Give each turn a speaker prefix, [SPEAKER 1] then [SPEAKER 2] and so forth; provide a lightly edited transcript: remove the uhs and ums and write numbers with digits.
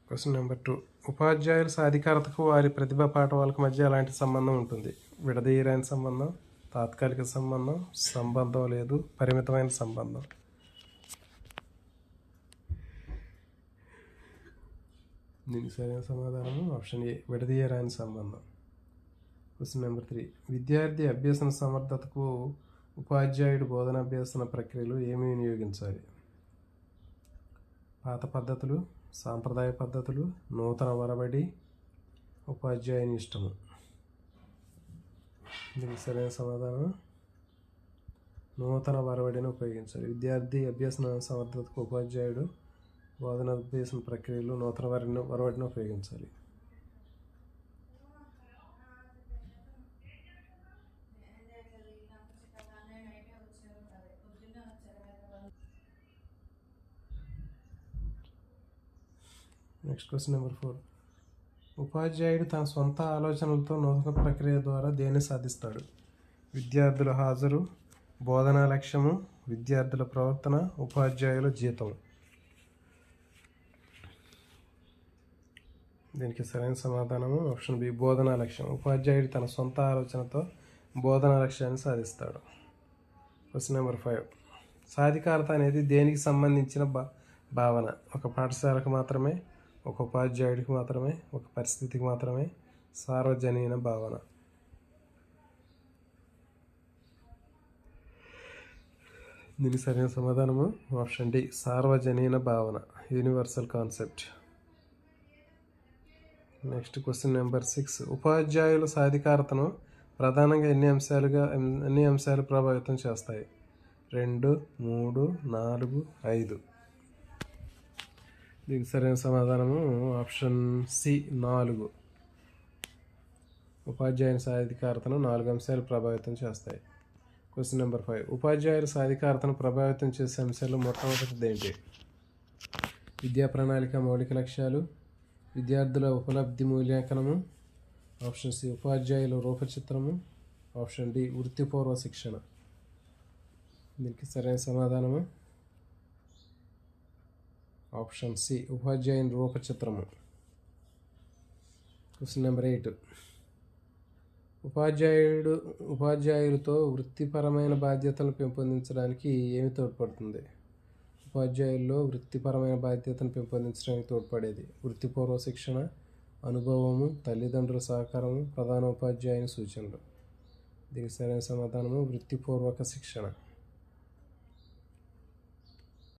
[SPEAKER 1] Question number 2. ఉపాధ్యాయుల సాధికారతకు వారి ప్రతిభా పాఠవాలకు మధ్య ఎలాంటి సంబంధం ఉంటుంది? విడదీయరాని సంబంధం, తాత్కాలిక సంబంధం, సంబంధం లేదు, పరిమితమైన సంబంధం. దీనికి సరైన సమాధానం ఆప్షన్ ఏ, విడదీయరాని సంబంధం. Question number 3. విద్యార్థి అభ్యసన సమర్థతకు ఉపాధ్యాయుడు బోధనాభ్యసన ప్రక్రియలు ఏమి వినియోగించాలి? పాత పద్ధతులు, సాంప్రదాయ పద్ధతులు, నూతన వరబడి, ఉపాధ్యాయుని ఇష్టము. దీనికి సరైన సమాధానం నూతన వరబడిని ఉపయోగించాలి. విద్యార్థి అభ్యసన సమర్థతకు ఉపాధ్యాయుడు బోధనాభ్యసన ప్రక్రియలు నూతన వరబడిని ఉపయోగించాలి. Next question number 4. ఉపాధ్యాయుడు తన సొంత ఆలోచనలతో నూతన ప్రక్రియ ద్వారా దేన్ని సాధిస్తాడు? విద్యార్థుల హాజరు, బోధనా లక్ష్యము, విద్యార్థుల ప్రవర్తన, ఉపాధ్యాయుల జీతం. దీనికి సరైన సమాధానము ఆప్షన్ బి, బోధనా లక్ష్యం. ఉపాధ్యాయుడు తన సొంత ఆలోచనతో బోధనా లక్ష్యాన్ని సాధిస్తాడు. Question number 5. సాధికారత అనేది దేనికి సంబంధించిన భావన? ఒక పాఠశాలకు మాత్రమే, ఒక ఉపాధ్యాయుడికి మాత్రమే, ఒక పరిస్థితికి మాత్రమే, సార్వజనీన భావన. దీనికి సరైన సమాధానము ఆప్షన్ డి, సార్వజనీన భావన, universal concept. Next question number 6. ఉపాధ్యాయుల సాధికారతను ప్రధానంగా ఎన్ని అంశాలు ప్రభావితం చేస్తాయి? 2, 3, 4, 5. దీనికి సరైన సమాధానము ఆప్షన్ సి, 4. ఉపాధ్యాయుని సాధికారతను 4 అంశాలు ప్రభావితం చేస్తాయి. Question number 5. ఉపాధ్యాయుల సాధికారతను ప్రభావితం చేసే అంశాలు మొట్టమొదటిది ఏంటి? విద్యా ప్రణాళిక మౌలిక లక్ష్యాలు, విద్యార్థుల ఉపలబ్ధి మూల్యాంకనము, ఆప్షన్ సి ఉపాధ్యాయుల రూపచిత్రము, ఆప్షన్ డి వృత్తిపూర్వ శిక్షణ. దీనికి సరైన సమాధానము ఆప్షన్ సి ఉపాధ్యాయుని రూపచిత్రము. Question number 8. ఉపాధ్యాయులతో వృత్తిపరమైన బాధ్యతలను పెంపొందించడానికి ఏమి తోడ్పడుతుంది? ఉపాధ్యాయుల్లో వృత్తిపరమైన బాధ్యతను పెంపొందించడానికి తోడ్పడేది వృత్తిపూర్వ శిక్షణ, అనుభవము, తల్లిదండ్రుల సహకారము, ప్రధాన ఉపాధ్యాయుని సూచనలు. దీనికి సరైన సమాధానము వృత్తిపూర్వక శిక్షణ.